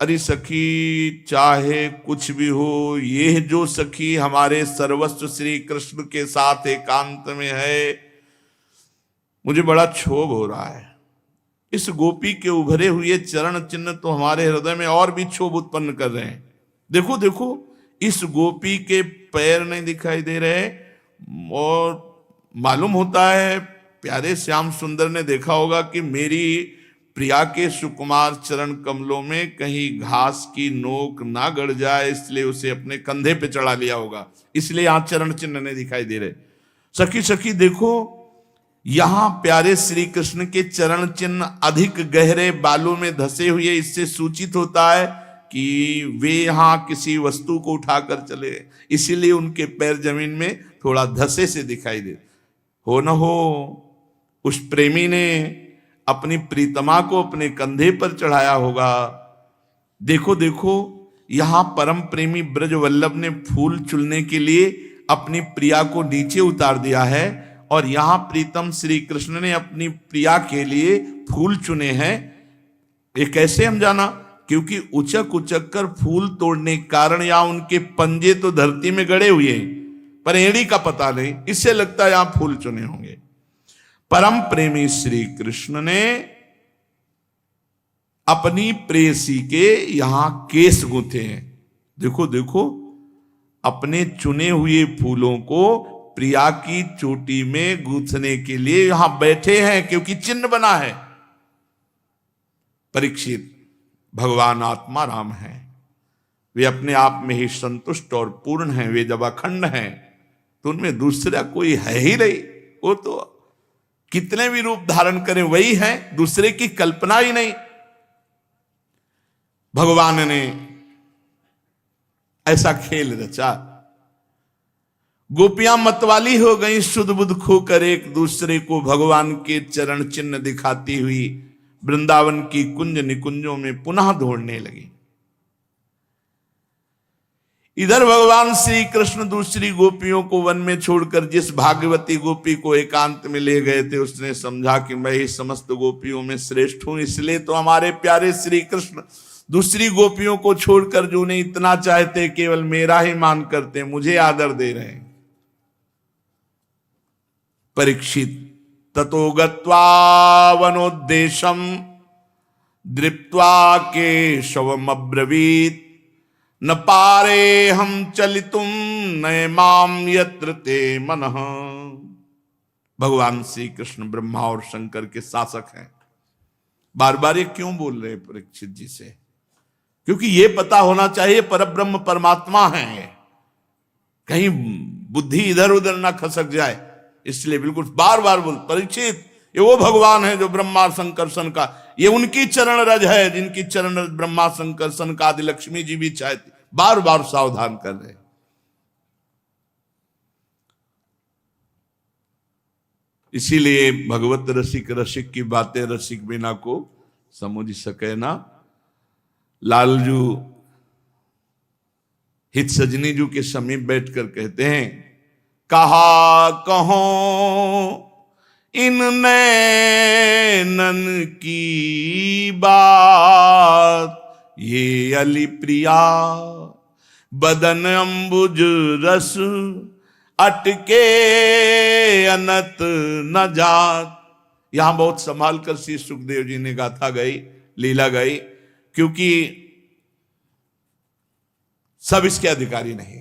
अरे सखी चाहे कुछ भी हो, ये जो सखी हमारे सर्वस्व श्री कृष्ण के साथ एकांत में है, मुझे बड़ा क्षोभ हो रहा है। इस गोपी के उभरे हुए चरण चिन्ह तो हमारे हृदय में और भी क्षोभ उत्पन्न कर रहे हैं। देखो देखो, इस गोपी के पैर नहीं दिखाई दे रहे, और मालूम होता है प्यारे श्याम सुंदर ने देखा होगा कि मेरी प्रिया के सुकुमार चरण कमलों में कहीं घास की नोक ना गड़ जाए, इसलिए उसे अपने कंधे पे चढ़ा लिया होगा, इसलिए यहां चरण चिन्ह नहीं दिखाई दे रहे। सखी सखी देखो, यहां प्यारे श्री कृष्ण के चरण चिन्ह अधिक गहरे बालों में धसे हुए, इससे सूचित होता है कि वे यहां किसी वस्तु को उठाकर चले, इसीलिए उनके पैर जमीन में थोड़ा धसे से दिखाई दे। हो न हो उस प्रेमी ने अपनी प्रीतमा को अपने कंधे पर चढ़ाया होगा। देखो देखो, यहां परम प्रेमी ब्रजवल्लभ ने फूल चुनने के लिए अपनी प्रिया को नीचे उतार दिया है, और यहां प्रीतम श्री कृष्ण ने अपनी प्रिया के लिए फूल चुने हैं। ये कैसे हम जाना? क्योंकि उचक उचक कर फूल तोड़ने के कारण या उनके पंजे तो धरती में गड़े हुए हैं, पर एड़ी का पता नहीं, इससे लगता है यहां फूल चुने होंगे। परम प्रेमी श्री कृष्ण ने अपनी प्रेयसी के यहां केस गूंथे हैं। देखो देखो, अपने चुने हुए फूलों को प्रिया की चोटी में गूंथने के लिए यहां बैठे हैं, क्योंकि चिन्ह बना है। परीक्षित, भगवान आत्मा राम है, वे अपने आप में ही संतुष्ट और पूर्ण हैं, वे जब अखंड हैं तो उनमें दूसरा कोई है ही नहीं। वो तो कितने भी रूप धारण करें वही है, दूसरे की कल्पना ही नहीं। भगवान ने ऐसा खेल रचा, गोपियां मतवाली हो गई, सुध बुध खोकर एक दूसरे को भगवान के चरण चिन्ह दिखाती हुई वृंदावन की कुंज निकुंजों में पुनः दौड़ने लगी। इधर भगवान श्री कृष्ण दूसरी गोपियों को वन में छोड़कर जिस भाग्यवती गोपी को एकांत में ले गए थे, उसने समझा कि मैं ही समस्त गोपियों में श्रेष्ठ हूं, इसलिए तो हमारे प्यारे श्री कृष्ण दूसरी गोपियों को छोड़कर जो उन्हें इतना चाहते, केवल मेरा ही मान करते, मुझे आदर दे रहे हैं। परीक्षित, ततो गत्वा वनोद्देशम दृप्त्वा केशवमब्रवीत्, न पारे हम चलितुम नयमाम यत्र ते मनः। भगवान श्री कृष्ण ब्रह्मा और शंकर के शासक हैं। बार बार ये क्यों बोल रहे हैं परीक्षित जी से? क्योंकि ये पता होना चाहिए परब्रह्म परमात्मा है, कहीं बुद्धि इधर उधर ना खसक जाए, इसलिए बिल्कुल बार बार बोल, परीक्षित ये वो भगवान है जो ब्रह्मा शंकर का, ये उनकी चरण रज है जिनकी चरण रज ब्रह्मा शंकर का आदि लक्ष्मी जी भी चाहती। बार बार सावधान कर रहे। इसीलिए भगवत रसिक रसिक की बातें रसिक बिना को समझ सके ना। लालजू हित सजनी जू के समीप बैठकर कहते हैं, कहा कहो इन नैनन की बात, ये अली प्रिया बदन अंबुज रस, अटके अनत न जात। यहां बहुत संभाल कर श्री सुखदेव जी ने गाथा गाई, लीला गाई, क्योंकि सब इसके अधिकारी नहीं।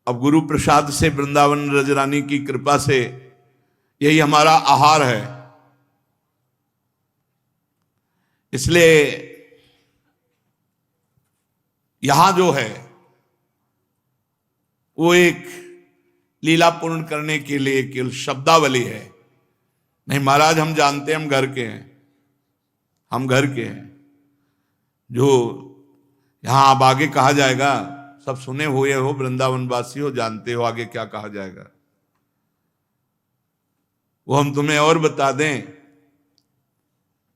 अब गुरु प्रसाद से, वृंदावन रजरानी की कृपा से यही हमारा आहार है। इसलिए यहां जो है वो एक लीला पूर्ण करने के लिए केवल शब्दावली है। नहीं महाराज, हम जानते हैं, हम घर के हैं, हम घर के हैं। जो यहां अब आगे कहा जाएगा सब सुने हुए हो, वृंदावन वासी हो, जानते हो आगे क्या कहा जाएगा। वो हम तुम्हें और बता दें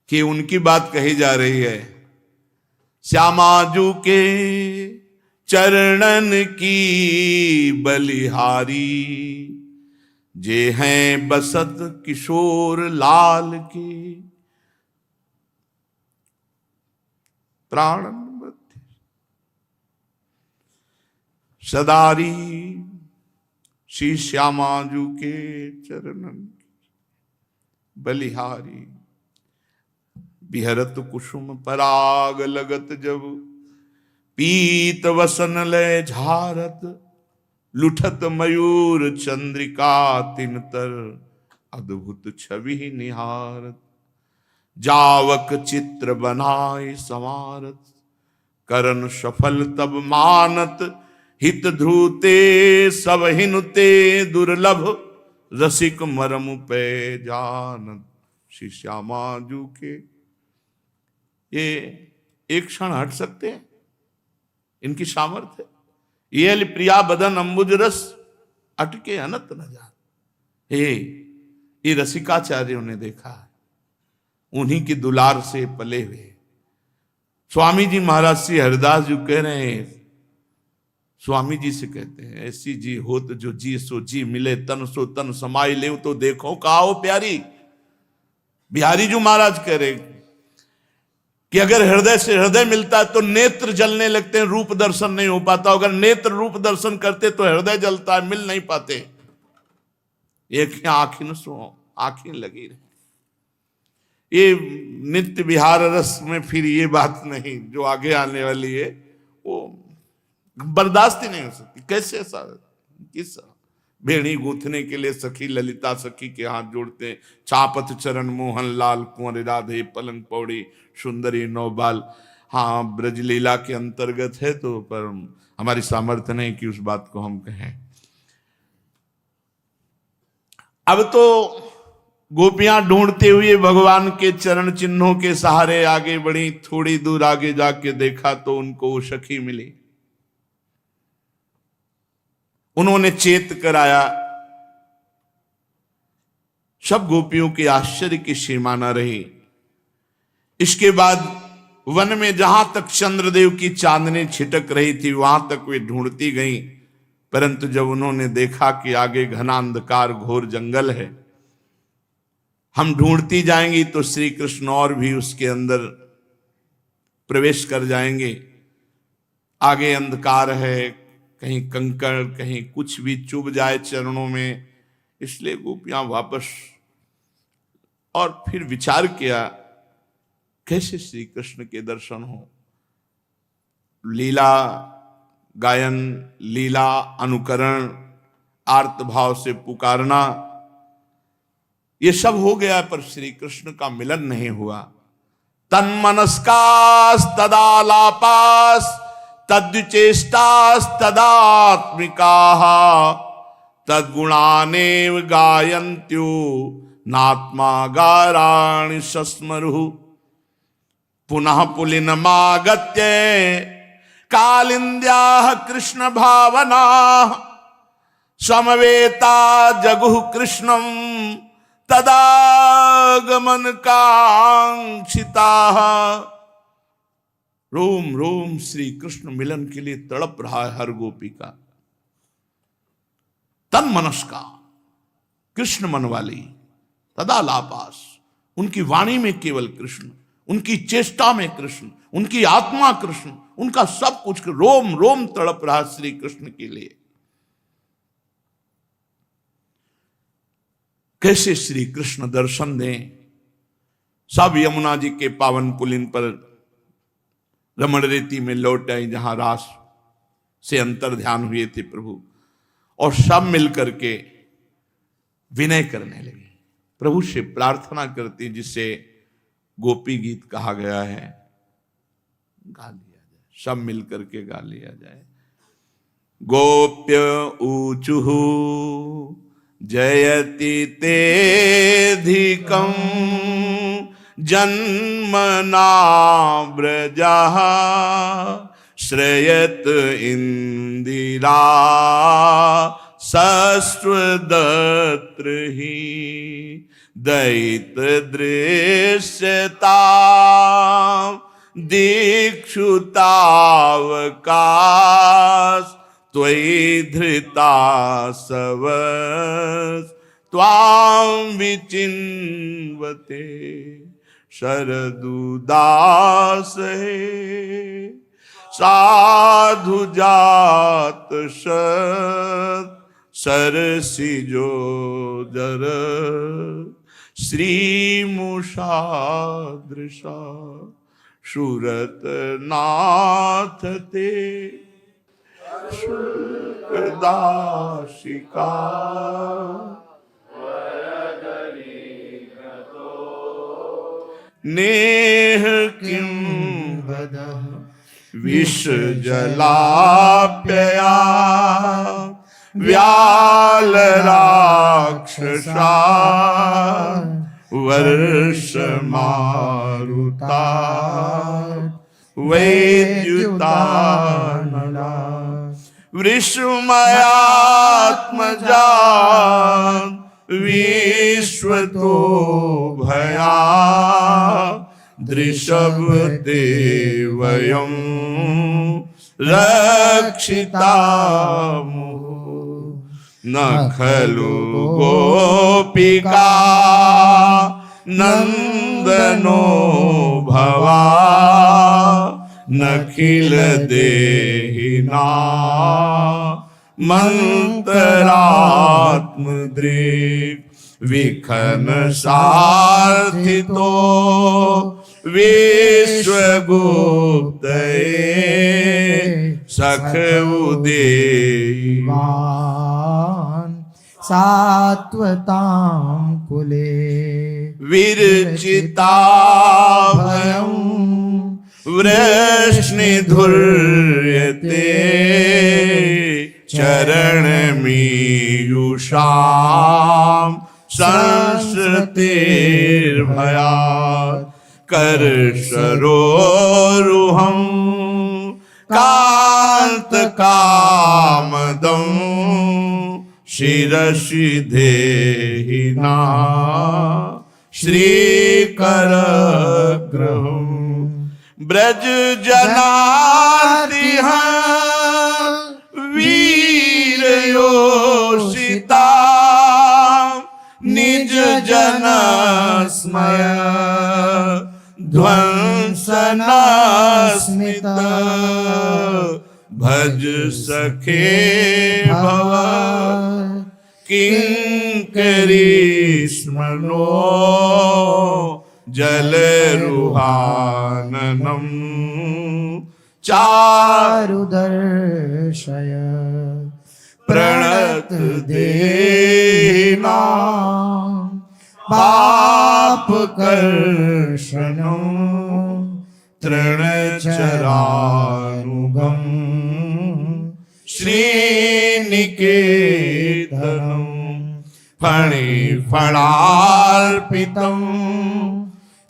कि उनकी बात कही जा रही है। श्यामाजू के चरणन की बलिहारी, जे हैं बसत किशोर लाल के, प्राण मध्य सदारी श्री श्यामाजू के चरणन बलिहारी। बिहरत कुसुम पराग लगत जब, पीत वसन लय झारत, लुठत मयूर चंद्रिका तिनतर, अद्भुत छवि निहारत। जावक चित्र बनाए संवारत, करन सफल तब मानत, हित ध्रुते सब हिनुते दुर्लभ, रसिक मरम पे जानत। श्री श्यामाजू के ये एक क्षण हट सकते हैं, इनकी सामर्थ्य। ये प्रिया बदन अंबुज रस अटके अनत न जान। हे ये रसिकाचार्यों ने देखा है, उन्हीं की दुलार से पले हुए स्वामी जी महाराज श्री हरिदास जी कह रहे हैं, स्वामी जी से कहते हैं, ऐसी जी होत जो जी सो जी मिले, तन सो तन समाई ले तो देखो काओ प्यारी। बिहारी जी महाराज कह रहे कि अगर हृदय से हृदय मिलता है तो नेत्र जलने लगते हैं, रूप दर्शन नहीं हो पाता। अगर नेत्र रूप दर्शन करते तो हृदय जलता है, मिल नहीं पाते। एक आंखी सो आंखें लगी रहे। ये नित्य विहार रस में फिर ये बात नहीं जो आगे आने वाली है, वो बर्दाश्त ही नहीं हो सकती। कैसे ऐसा किस भेड़ी गूंथने के लिए सखी ललिता सखी के हाथ जोड़ते, चापत चरण मोहन लाल कुंवर राधे पलंग पौड़ी सुंदरी नौबाल। हाँ, ब्रजलीला के अंतर्गत है तो, पर हमारी सामर्थ्य नहीं कि उस बात को हम कहें। अब तो गोपियां ढूंढते हुए भगवान के चरण चिन्हों के सहारे आगे बढ़ी। थोड़ी दूर आगे जाके देखा तो उनको वो सखी मिली। उन्होंने चेत कराया। सब गोपियों के आश्चर्य की सीमा न रही। इसके बाद वन में जहां तक चंद्रदेव की चांदनी छिटक रही थी वहां तक वे ढूंढती गईं, परंतु जब उन्होंने देखा कि आगे घना अंधकार घोर जंगल है, हम ढूंढती जाएंगी तो श्री कृष्ण और भी उसके अंदर प्रवेश कर जाएंगे। आगे अंधकार है, कहीं कंकड़ कहीं कुछ भी चुभ जाए चरणों में, इसलिए गोपियां वापस। और फिर विचार किया कैसे श्री कृष्ण के दर्शन हो। लीला गायन, लीला अनुकरण, आर्त भाव से पुकारना, ये सब हो गया, पर श्री कृष्ण का मिलन नहीं हुआ। तन्मनस्कास तदालापास तद्विचेष्टास तदात्मिकाः तद्गुणानेव गायन्त्यो नात्मा गाराणि सस्मरुः। पुनः पुलिनमागत्य कालिन्द्याः कृष्ण भावना समवेता जगुः कृष्णं तदागमन कांक्षिताः। रोम रोम श्री कृष्ण मिलन के लिए तड़प रहा है हर गोपी का। तन मनस्का, कृष्ण मन वाली, तदालापास, उनकी वाणी में केवल कृष्ण, उनकी चेष्टा में कृष्ण, उनकी आत्मा कृष्ण, उनका सब कुछ रोम रोम तड़प रहा श्री कृष्ण के लिए। कैसे श्री कृष्ण दर्शन दें। सब यमुना जी के पावन पुलिन पर रमण रेती में लौट आई जहां रास से अंतर ध्यान हुए थे प्रभु, और सब मिलकर के विनय करने लगे, प्रभु से प्रार्थना करती, जिसे गोपी गीत कहा गया है, गा लिया जाए, सब मिलकर के गा लिया जाए। गोप्य ऊचुहु जयति तेधिकं जन्मना व्रजः श्रयत इंदिरा सस्वदत्र ही दैत दृश्यता दीक्षुतावकाश त्वयि धृता सवस त्वां विचिन्वते शरदुदास हे साधु जात सरसिजो दर श्रीमुषादृशा सुरत नाथ ते दाशिका नेह किं वद विष जलाप्यया व्याल राक्षसा वर्ष मारुता वैद्युता वृषमयात्मजा विश्वतो भया दृशभ देवयं रक्षिता न खलु गोपिका नंदनो भवा नखिल देहिना मंतरात्मदृक् विखन सार्थितो विश्वगुप्तये सख उदेवान् सात्वतां कुले विरचिता भयं वृष्णिधुर्यते चरणमीयुषां संसृतिर्भयात् करसरोरुहं कान्तकामदं शिरसि देहिना श्रीकरग्रहं ब्रज जनातिह वीरयोषिता निज जन स्मय ध्वंसनास्मित भज सखे भव किंकरीष्मनो जलरुहाननं चारुदर्शय प्रणत देनां पापकर्षणं तृणचरानुगं श्रीनिकेतनं फणिफणार्पितं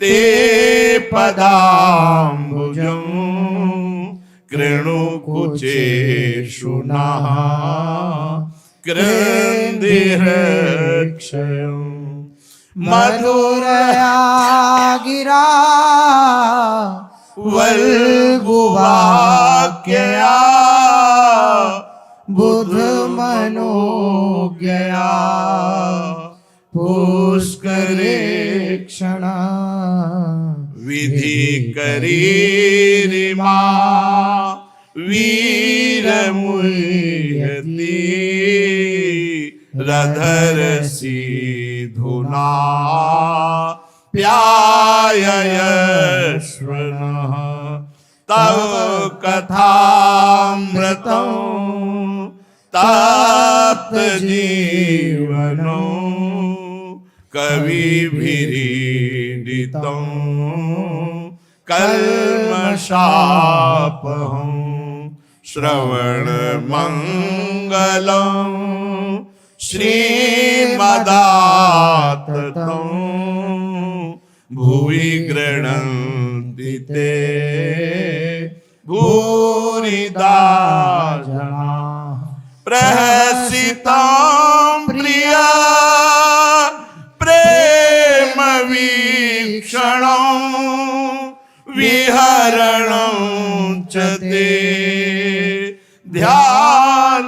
ते पदाम्बुजं कृणुकुचेषु नः कृन्दिरक्षयं मधुरया गिरा वल्गुवाक्यया बुधमनोज्ञया पुष्करेक्षण विधि करीरिमा वीरमुह्यति रधरसि धुना प्याययश्वनः तव कथामृतं तप्त जीवनो कविभिरीडितं कल्मषापहं श्रवणमङ्गलं श्रीमदाततं भुवि गृह्णन्ति ते भूरिदा जना प्रहसितं प्रिय प्रेम वीक्षणं विहरणं च ते ध्यानमङ्गलं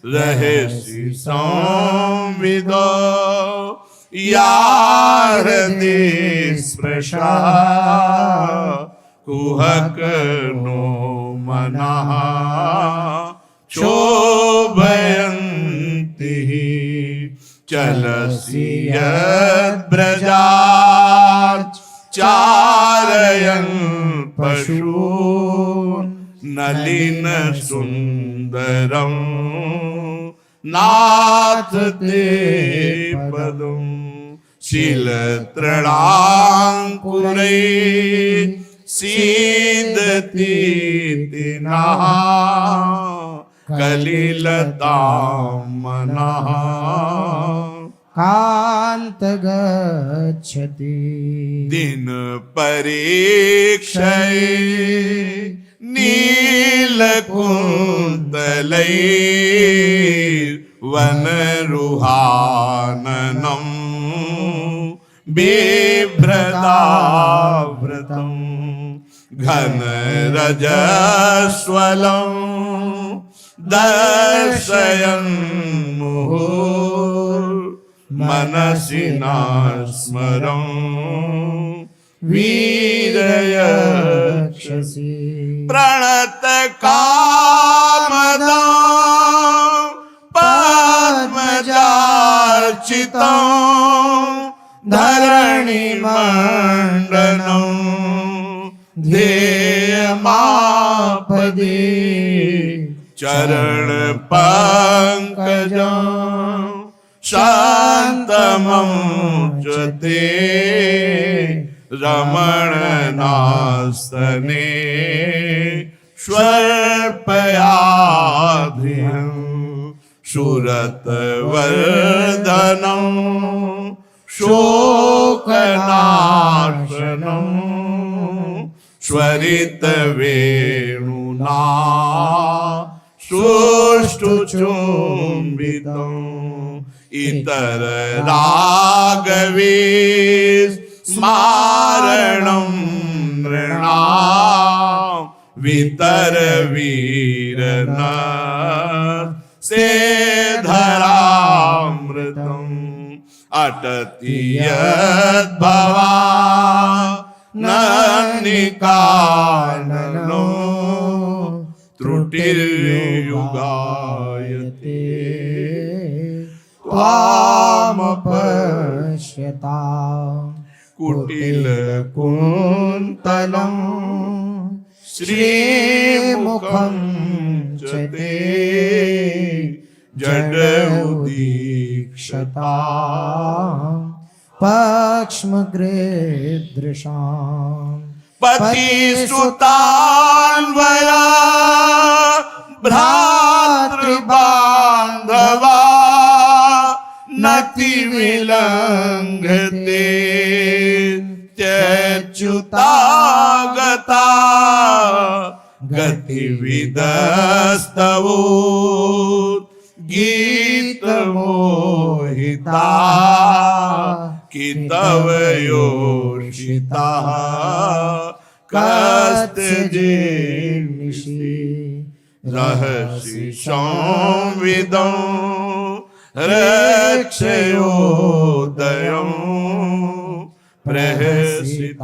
रहे संविदो यार स्पृशा कुहक नो मनः क्षोभयन्ति चलसि यद्ब्रजात् चारयन् पशून् नलिन सुन्दरं नाथ ते पदम् शीलतृणाङ्कुरै सीदति तिनः कलिलतां मनः कांत गच्छति दिन परीक्षय नीलकुन्तलै वनरुहाननं बिभ्रदावृतम् घनरजस्वलं दर्शयन् मुहुर्मनसि न स्मरन् वीरयक्षसि प्रणतकामदं पद्मजार्चितं धरणिमण्डनं ध्येयमापदे चरण पंकजं शान्तमं च ते रमणनास्तने स्वल्पयाधिं सुरतवर्धनं शोकनाशनं स्वरितवेणुना सुष्ठुचुम्बितम् इतर रागवे स्मारणं नृणां वितर वीरन सेधरामृतम् अटति यद्भवा नन्निकाननो त्रुटिर्युगायते त्वामपश्यता कुटिलकुन्तलं श्रीमुखं च ते जडौदीक्षता पक्ष्मगृदृशाम् पतिसुतान्वया भ्रातृबान्धवा नतिविलङ्घते त्यच्युता गता गतिविदस्तवो गीतमोहिता कि तव योषिताः कस्तजेर्निशि रहसि संविदं रक्षयोदयं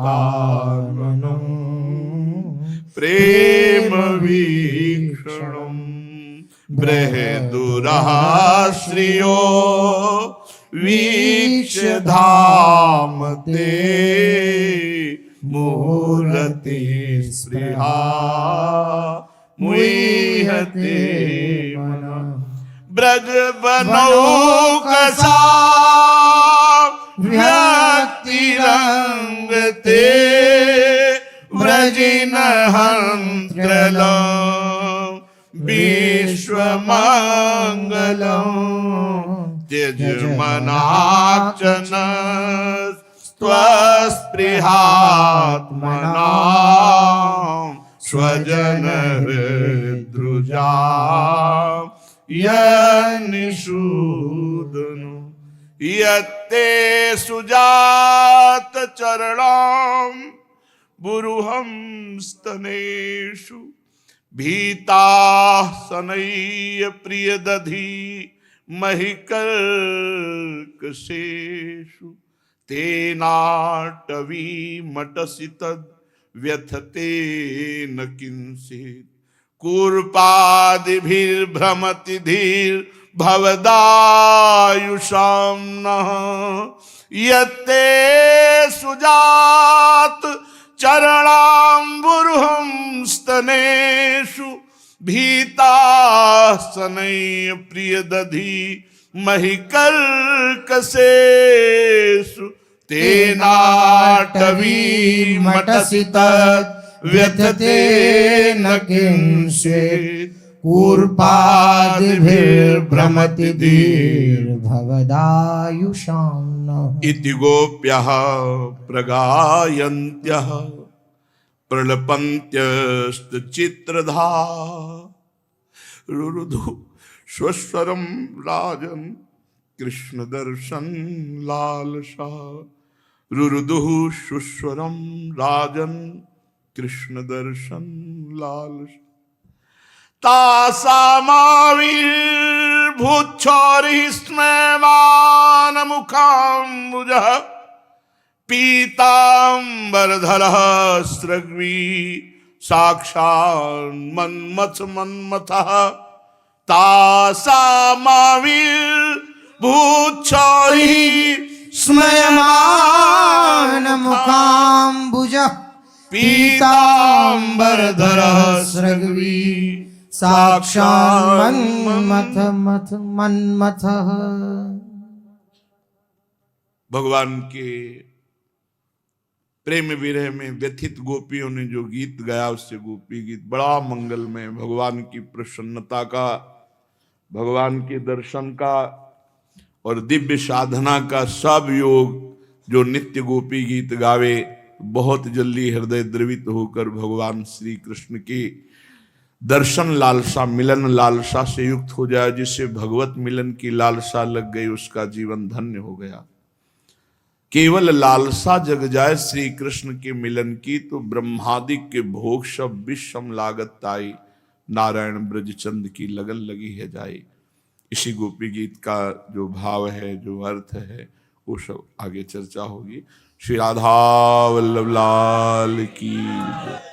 प्रहसितात्मनं प्रेमवीक्षणं बृहदुराश्रियो वीक्ष्य धाम ते मुहुरति स्पृहा मुह्यते मनः ब्रज बनौकसा व्यक्तिरंगते व्रजिन हंत्रलं विश्वमंगलं त्यजमनाचन स्वस्पृहात्मना स्वजन हृद्रुजा यनिषूदनु यत्ते सुजात चरणं बुरुहं स्तनेषु भीता सनय प्रिय दधी महिकर्कशेषु तेनाटवी मटसि तद व्यथते न किंचित् कूर्पादिभिर्भ्रमति धीर भवदायुषां नः यत्ते सुजात चरणाम्बुरुहं स्तनेषु भीता सनय प्रिय दधी महिकर्कशेषु तेनाटवी मटसि तत् व्यथते न किंचित् कूर्पादिभिर्भ्रमति धीर्भवदायुषां नः इति गोप्यः प्रगायन्त्यः प्रलपन्त्यस्तचित्रधा रुरुधु स्वस्वरं राजन् कृष्ण दर्शन लालसा रुरुदुः सुस्वरं राजन् कृष्ण दर्शन लालसा तासामाविर्भूच्छौरिस्मयमान मुखाम्बुजः पीताम्बरधरः स्रग्वी साक्षान्मन्मथ मन्मथः स्मयमान मुखाम्बुजः पीताम्बरधरः स्रग्वी साक्षान्मन्मथ मन्मथः। भगवान के प्रेम विरह में व्यथित गोपियों ने जो गीत गाया उससे गोपी गीत बड़ा मंगलमय, भगवान की प्रसन्नता का, भगवान के दर्शन का और दिव्य साधना का सब योग जो नित्य गोपी गीत गावे बहुत जल्दी हृदय द्रवित होकर भगवान श्री कृष्ण की दर्शन लालसा मिलन लालसा से युक्त हो जाए। जिसे भगवत मिलन की लालसा लग गई उसका जीवन धन्य हो गया। केवल लालसा जग जाए श्री कृष्ण के मिलन की तो ब्रह्मादिक के भोग सब विषम लागत ताई, नारायण ब्रजचंद की लगन लगी है जाए। इसी गोपी गीत का जो भाव है, जो अर्थ है, वो सब आगे चर्चा होगी। श्री राधा वल्लभ लाल की जय।